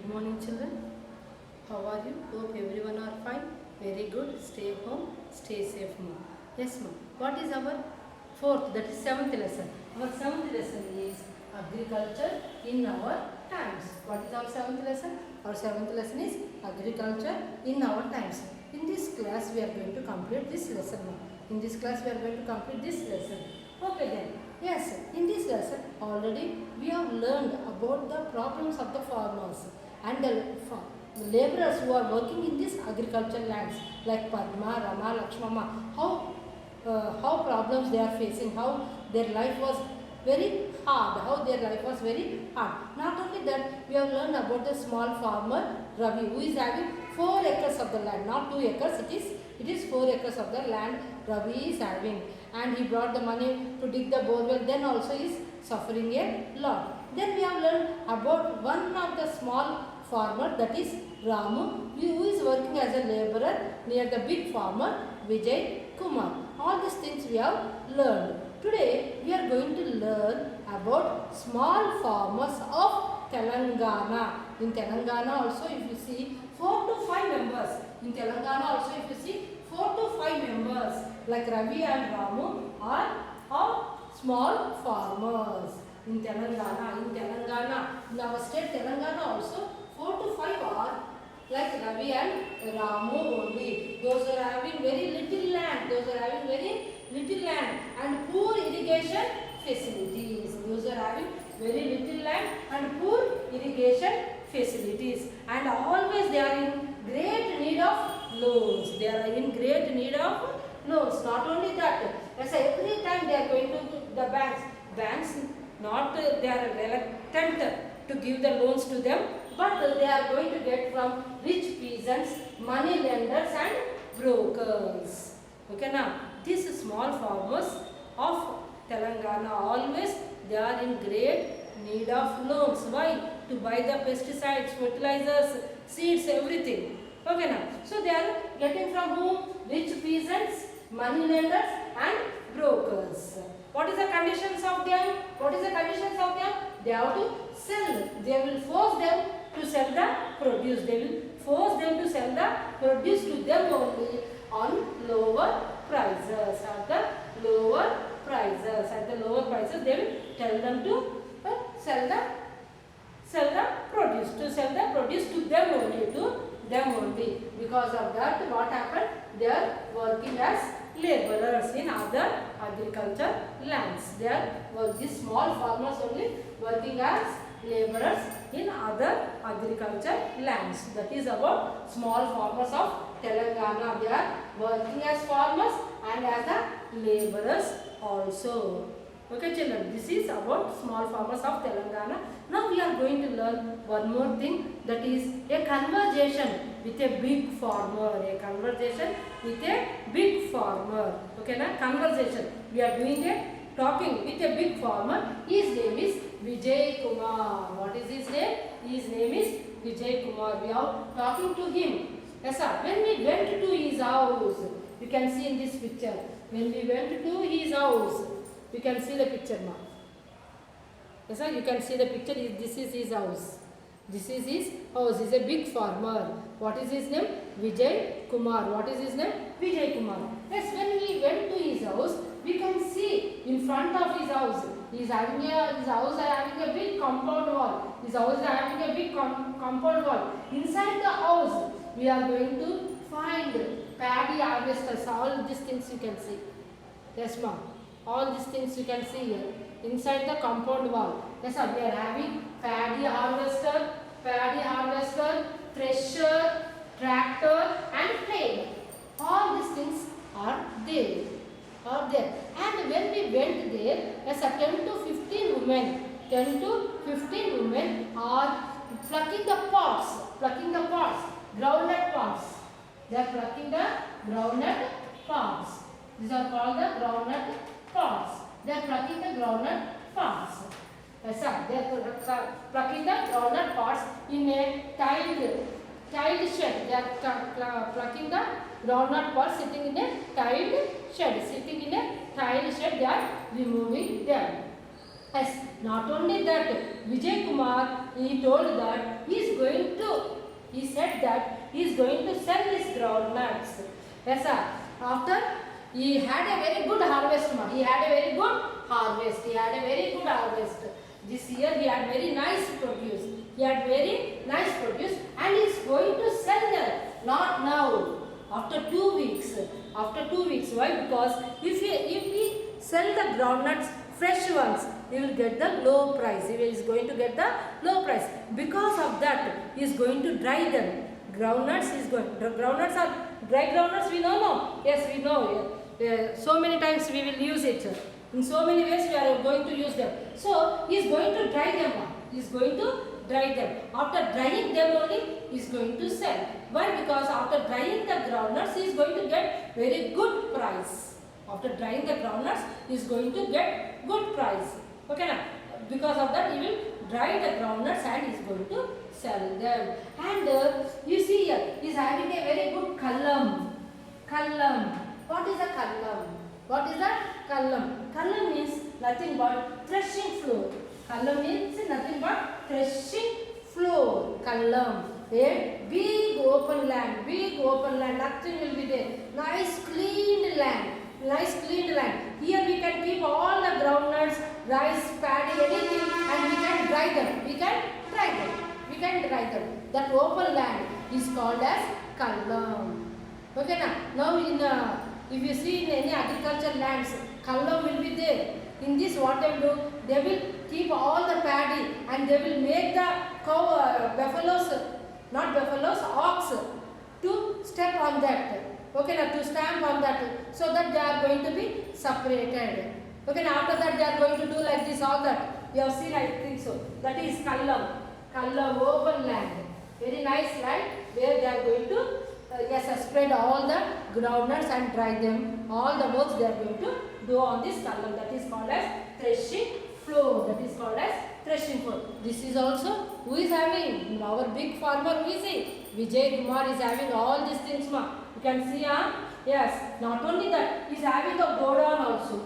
morning children. How are you? Hope everyone are fine. Very good. Stay home. Stay safe mom. Yes mom. What is our fourth, that is seventh lesson? Our seventh lesson is agriculture in our times. What is our seventh lesson? Our seventh lesson is agriculture in our times. In this class we are going to complete this lesson mom. In this class we are going to complete this lesson. Okay then. Yes, in this lesson already we have learned about the problems of the farmers and the laborers who are working in these agricultural lands like Padma, Rama, Lakshmama. How problems they are facing, how their life was very hard, Not only that, we have learned about the small farmer Ravi who is having 4 acres of the land, not 2 acres, it is 4 acres of the land Ravi is having, and he brought the money to dig the borewell, then also is suffering a lot. Then we have learned about one of the small farmer, that is Ramu, who is working as a laborer near the big farmer Vijay Kumar. All these things we have learned. Today we are going to learn about small farmers of Telangana. In Telangana also, if you see 4 to 5 members. In Telangana also, if you see 4 to 5 members like Ravi and Ramu are small farmers. In Telangana, in our state Telangana also 4 to 5 are like Ravi and Ramu only. Those are having very little land. And poor irrigation facilities. Those are having very little land and poor irrigation facilities. And always they are in great need of loans. Not only that, as every time they are going to the banks not they are reluctant to give the loans to them, but they are going to get from rich peasants, money lenders and brokers. Okay now, these small farmers of Telangana always they are in great need of loans. Why? To buy the pesticides, fertilizers, seeds, everything. Okay now, so they are getting from whom? Rich peasants, money lenders and brokers. What is the conditions of them? They have to sell. They will force them to sell the produce. To them only on lower prices. At the lower prices, they will tell them to sell the produce to them only. Because of that, what happened? They are working as laborers in other agriculture lands. These small farmers only working as laborers in other agriculture lands. That is about small farmers of Telangana. They are working as farmers and as the laborers also. Okay children, this is about small farmers of Telangana. Now we are going to learn one more thing, that is a conversation with a big farmer. Okay na, conversation. We are doing a talking with a big farmer. His name is Vijay Kumar. What is his name? His name is Vijay Kumar. We are talking to him. Yes sir. When we went to his house, you can see in this picture. When we went to his house, you can see the picture now. Yes sir, you can see the picture. This is his house. This is his house. He is a big farmer. What is his name? Vijay Kumar. What is his name? Vijay Kumar. Yes, when we went to his house, we can see in front of his house, his house is having a big compound wall. Inside the house, we are going to find paddy harvesters. All these things you can see. Yes, ma'am. All these things you can see here inside the compound wall. Yes, sir. We are having paddy harvester, thresher, tractor, and plane. All these things are there. And when we went there, yes, 10 to 15 women are plucking the pods, groundnut pods. They are plucking the groundnut pods. These are called the groundnut pods. They are plucking the groundnut pods. Yes, sir. They are plucking the groundnut pods in a tiled shed. They are plucking the groundnut pods sitting in a tiled shed. They are removing them. Yes, not only that, Vijay Kumar, he told that he said that he is going to sell his groundnuts. Yes, sir. After he had a very good harvest, ma. He had a very good harvest. He had a very good harvest. This year he had very nice produce. He had very nice produce and he is going to sell them. Not now. After 2 weeks. After 2 weeks. Why? Because if we sell the groundnuts, fresh ones, he will get the low price. He is going to get the low price. Because of that, he is going to dry them. Groundnuts is going. Groundnuts are dry groundnuts. We know, no? Yes, we know. So many times we will use it. In so many ways we are going to use them. So he is going to dry them. He is going to dry them. After drying them only, he is going to sell. Why? Because after drying the groundnuts, he is going to get very good price. After drying the groundnuts, he is going to get good price. Okay, na? Because of that, he will dry the groundnuts and he is going to sell them. And you see here, he is having a very good kallam. Kallam. What is a kallam? What is a kallam? Kallam means nothing but threshing floor. Kallam means nothing but threshing floor. Kallam. A big open land, nothing will be there. Nice clean land. Here we can keep all the groundnuts, rice, paddy, anything, and we can dry them. That open land is called as kallam. Okay, now if you see in any agricultural lands, kallam will be there. In this, what they will do? They will keep all the paddy and they will make the ox to step on that. Okay, now to stamp on that, so that they are going to be separated. Okay, now after that they are going to do like this, all that. You have seen, I think so. That is kallam. Kallam, open land. Very nice land where they are going to spread all the groundnuts and dry them. All the works they are going to do on this kallam. That is called as threshing floor. This is also who is having? Our big farmer, who is he? Vijay Kumar is having all these things, ma. You can see, yes. Not only that, he is having a godown also.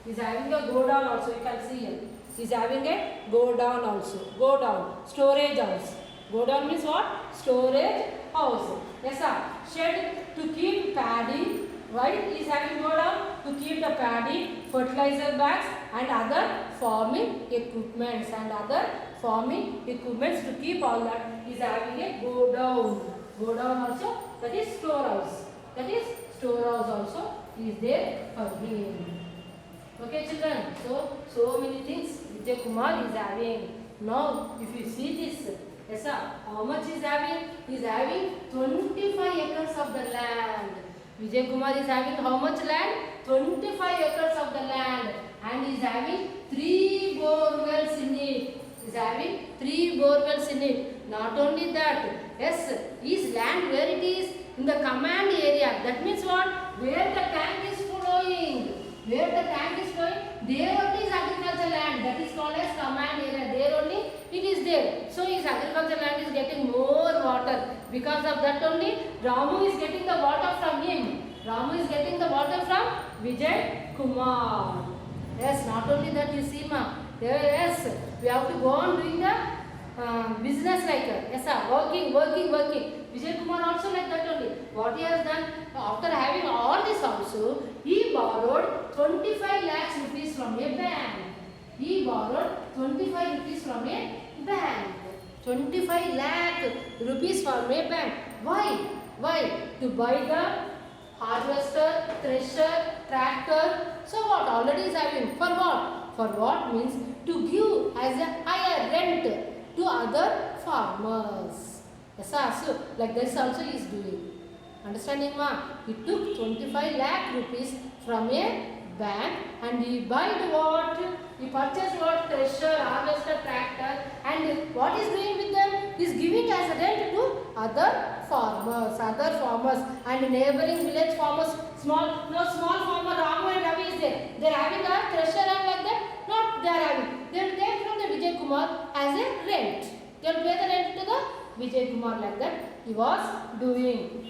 You can see here. He is having a godown also. Storage house. Godown means what? Storage house. Yes, sir. Shed to keep paddy. Why he is having godown? To keep the paddy, fertilizer bags and other farming equipments to keep all that. He is having a godown. Godown also, that is storehouse. Also is there for him. Okay, children. So many things Vijay Kumar is having. Now, if you see this, yes, sir, how much is having? He is having 25 acres of the land. Vijay Kumar is having how much land? 25 acres of the land, and he is having 3 borewells in it. Not only that, yes, his land where it is in the command area. That means what? Where the tank is flowing. There only is agricultural land. That is called as command area. There only it is there. So his agricultural land is getting more water. Because of that only, Ramu is getting the water from him. Vijay Kumar. Yes, not only that, you see, ma. Yes, we have to go on doing the business like yes, sir, working. Vijay Kumar also like that only. What he has done, after having all this also, he borrowed 25 lakhs rupees from a bank. 25 lakh rupees from a bank. Why? To buy the harvester, thresher, tractor. So what? Already is having. For what? Means to give as a higher rent to other farmers. Yes, so like this also he is doing. Understanding, ma? He took 25 lakh rupees from a bank and he bought what? He purchased what? Thresher, harvester, tractor, and what is doing with them? He is giving as a rent to other farmers and neighboring village farmers. Small farmer Ramu and Ravi is there. They are having a thresher and like that. Not they are having. They will take from the Vijay Kumar as a rent. They will pay the rent to the Vijay Kumar, like that he was doing.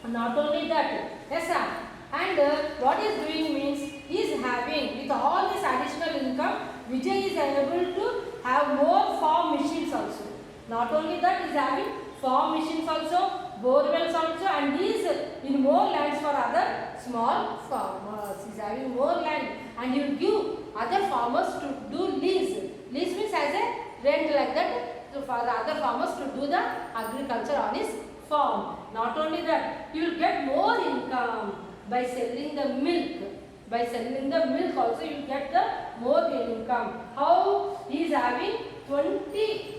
Not only that, yes, sir. And what he is doing means he is having, with all this additional income, Vijay is able to have more farm machines also. Not only that, he is having farm machines also, borewells also, and he is in more lands for other small farmers. He is having more land, and he will give other farmers to do lease. Lease means as a rent like that. So for the other farmers to do the agriculture on his farm. Not only that, he will get more income by selling the milk. By selling the milk also you get the more income. How? He is having 20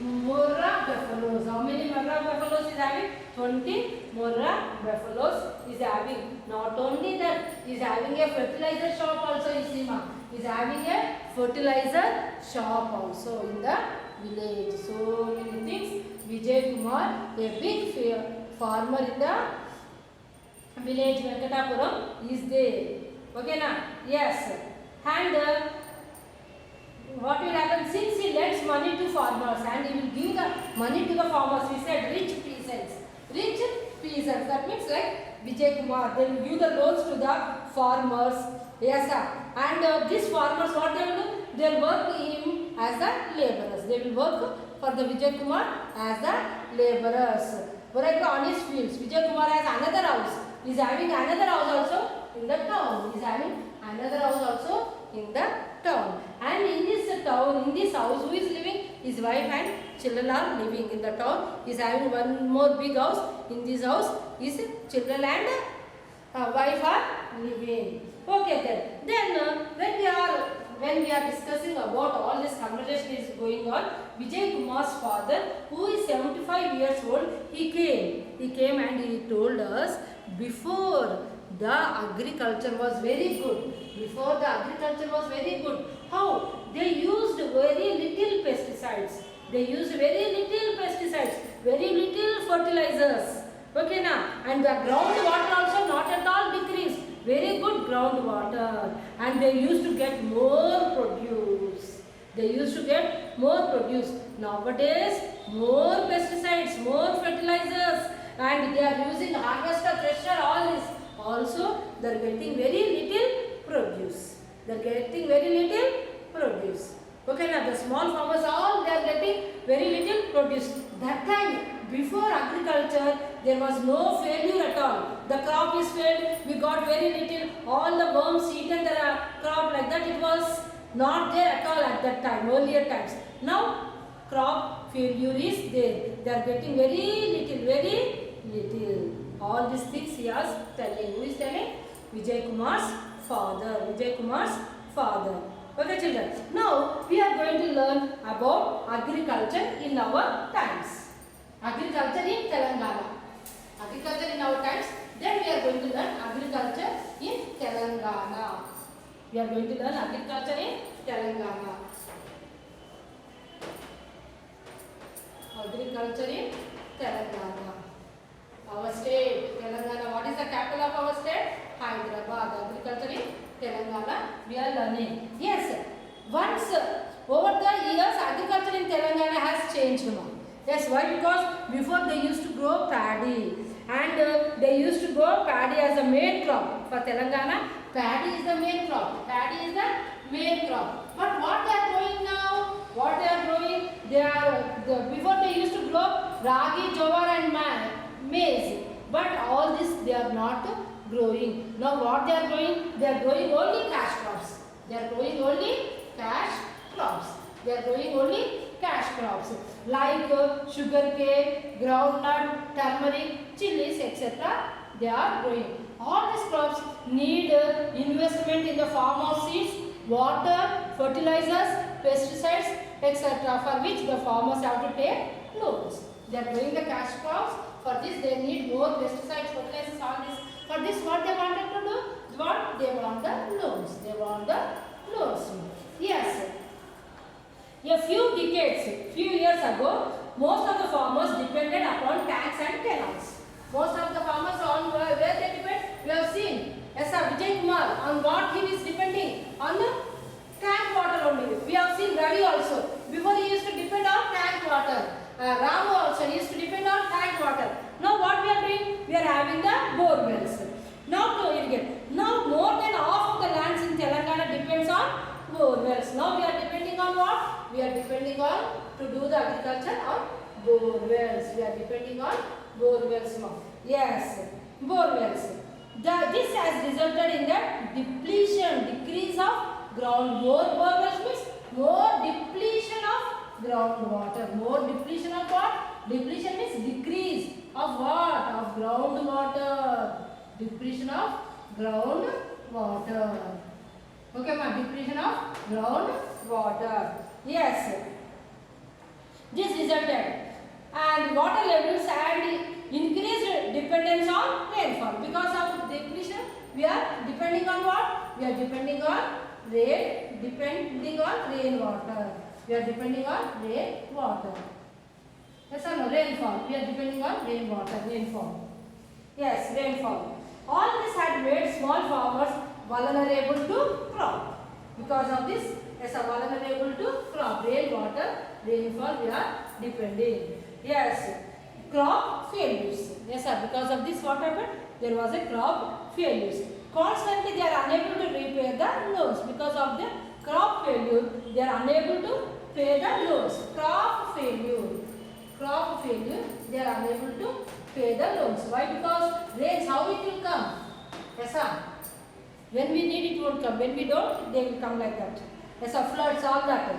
Morra buffaloes. How many Morra buffaloes is having? 20 Morra buffaloes is having. Not only that, he is having a fertilizer shop also. He is having a fertilizer shop also in the village. So many things. Vijay Kumar, a big farmer in the village Venkatapuram is there. Okay na? Yes. And what will happen? Since he lends money to farmers and he will give the money to the farmers, we said rich peasants. Rich peasants. That means like Vijay Kumar. They will give the loans to the farmers. Yes, sir. And these farmers, what they will do? They will work him as the laborers. They will work for the Vijay Kumar as the laborers. Work on his fields. Vijay Kumar has another house. He is having another house also in the town. He is having another house also in the town. And in this town, in this house, who is living? His wife and children are living in the town. He is having one more big house. In this house, his children and wife are living. Okay then. Then when we are discussing about all this conversation is going on, Vijay Kumar's father, who is 75 years old, he came and he told us before the agriculture was very good. Before the agriculture was very good. How? They used very little pesticides. They used very little pesticides, very little fertilizers. Okay now, and the groundwater also not at all decreased. Very good groundwater, and they used to get more produce. They used to get more produce. Nowadays, more pesticides, more fertilizers, and they are using harvester, thresher, all this. Also, they are getting very little produce. They are getting very little produce. Okay, now the small farmers all they are getting very little produce. That time, before agriculture, there was no failure at all. The crop is failed, we got very little, all the worms eaten the crop like that. It was not there at all at that time, earlier times. Now, crop failure is there. They are getting very little. All these things he is telling. Who is telling? Vijay Kumar's father. Vijay Kumar's father. Okay children. Now, we are going to learn about agriculture in our times. Agriculture in Telangana. Agriculture in our times. Then we are going to learn agriculture in Telangana. We are going to learn agriculture in Telangana. Agriculture in Telangana. Our state, Telangana. What is the capital of our state? Hyderabad. Agriculture in Telangana. We are learning. Yes. Once over the years, agriculture in Telangana has changed now. Yes, why? Because before they used to grow paddy, and they used to grow paddy as a main crop. For Telangana, paddy is the main crop. Paddy is the main crop. But what they are growing now? What they are growing? Before they used to grow ragi, jowar and maize. But all this they are not growing. Now what they are growing? They are growing only cash crops. They are growing only cash crops. They are growing only cash crops like sugar cane, groundnut, turmeric, chilies, etc. They are growing. All these crops need investment in the form of seeds, water, fertilizers, pesticides, etc. for which the farmers have to take loans. They are growing the cash crops. For this they need more pesticides, fertilizers, all this. For this what they wanted to do? What? They want the loans. They want the loans. Yes. A few years ago, most of the farmers depended upon tanks and canals. Most of the farmers on where they depend, we have seen. Yes, sir, Vijay Kumar, on what he is depending? On the tank water only. We have seen Ravi also. Before he used to depend on tank water. Ramu also used to depend on tank water. Now what we are doing? We are having the bore wells. Now to irrigate. Now more than half of the lands in Telangana depends on bore we are depending on to do the agriculture on bore wells. We are depending on bore wells now. Yes, bore wells. This has resulted in the depletion, decrease of groundwater. Bore wells means more depletion of groundwater. More depletion of what? Depletion means decrease of what? Of groundwater. Depletion of groundwater. Okay, ma? Depletion of groundwater. Yes. This resulted. And water levels and increased dependence on rainfall. Because of depletion, we are depending on what? We are depending on rainwater. We are depending on rainwater. Yes or no? Rainfall. We are depending on rainfall. Yes, rainfall. All this had made small farmers vulnerable to crop. Because of this, as a vulnerable to crop. Rainwater, rainfall, we are depending. Yes, crop failures. Yes sir, because of this what happened? There was a crop failures. Constantly they are unable to repay the loans. Because of the crop failure, they are unable to pay the loans. Crop failure, they are unable to pay the loans. Why? Because rains, how it will come? Yes sir. When we need it won't come. When we don't, they will come like that. Yes sir, floods, all that.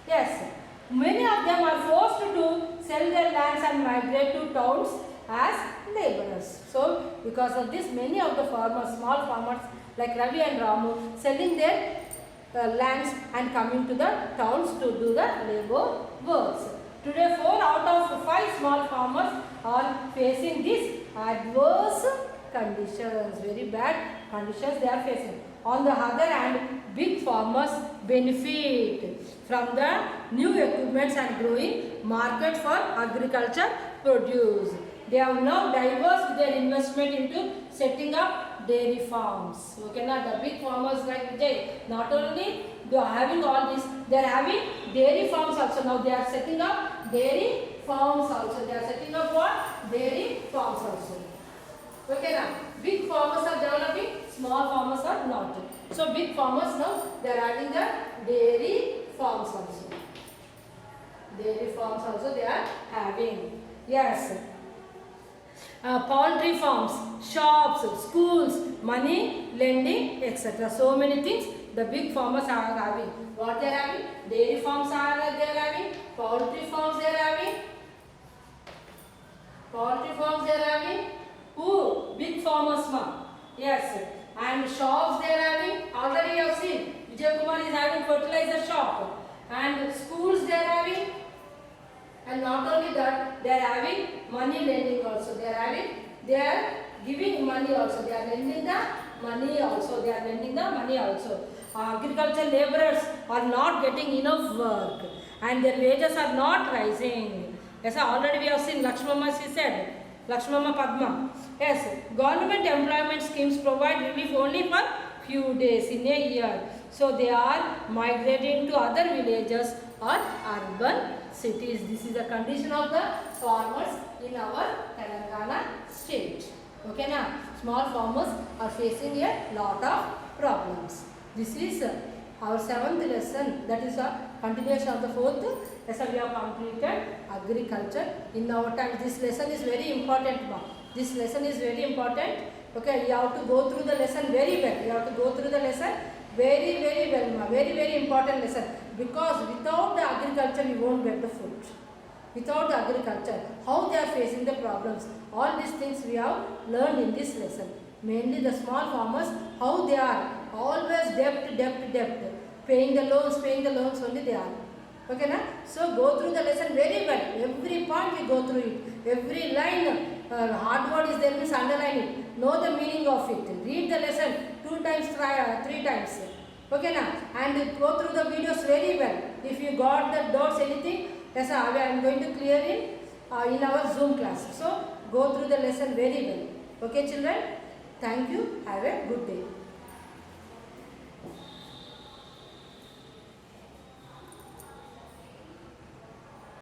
Yes. Many of them are forced to sell their lands and migrate to towns as laborers. So, because of this, many of the farmers, small farmers like Ravi and Ramu, selling their lands and coming to the towns to do the labor works. Today, 4 out of 5 small farmers are facing these adverse conditions. Very bad conditions they are facing. On the other hand, big farmers benefit from the new equipments and growing market for agriculture produce. They have now diversified their investment into setting up dairy farms. Okay, now the big farmers like Vijay, not only they are having all this, they are having dairy farms also. Now they are setting up dairy farms also. They are setting up what? Dairy farms also. Okay, now big farmers are developing, small farmers are not. So big farmers now they are adding the dairy farms also. Dairy farms also they are having. Yes. Poultry farms, shops, schools, money lending, etc. So many things the big farmers are having. What they are having? Dairy farms are they are having. Poultry farms they are having. Poultry farms they are having. Who? Big farmers, ma. Yes. And shops they are having. Already you have seen. Vijay Kumar is having fertilizer shop. And schools they are having. And not only that, they are having money lending also. They are giving money also. They are lending the money also. Agricultural laborers are not getting enough work. And their wages are not rising. Yes, already we have seen Lakshmama, she said. Lakshmama Padma. Yes, government employment schemes provide relief only for few days in a year. So they are migrating to other villages or urban cities. This is the condition of the farmers in our Telangana state. Okay, now small farmers are facing a lot of problems. This is our 7th lesson. That is a continuation of the 4th lesson. We have completed agriculture in our time. This lesson is very important. This lesson is very important. Okay, you have to go through the lesson very well. You have to go through the lesson very well. Very important lesson. Because without the agriculture, you won't get the food. Without the agriculture, how they are facing the problems. All these things we have learned in this lesson. Mainly the small farmers, how they are always debt. Paying the loans only they are. Okay, na? So go through the lesson very well. Every point we go through it. Every line, hard word is there, means underline it. Know the meaning of it. Read the lesson 2 times, 3 times. Okay, na? And go through the videos very well. If you got the doubts, anything, yes, I am going to clear it in our Zoom class. So go through the lesson very well. Okay, children? Thank you. Have a good day.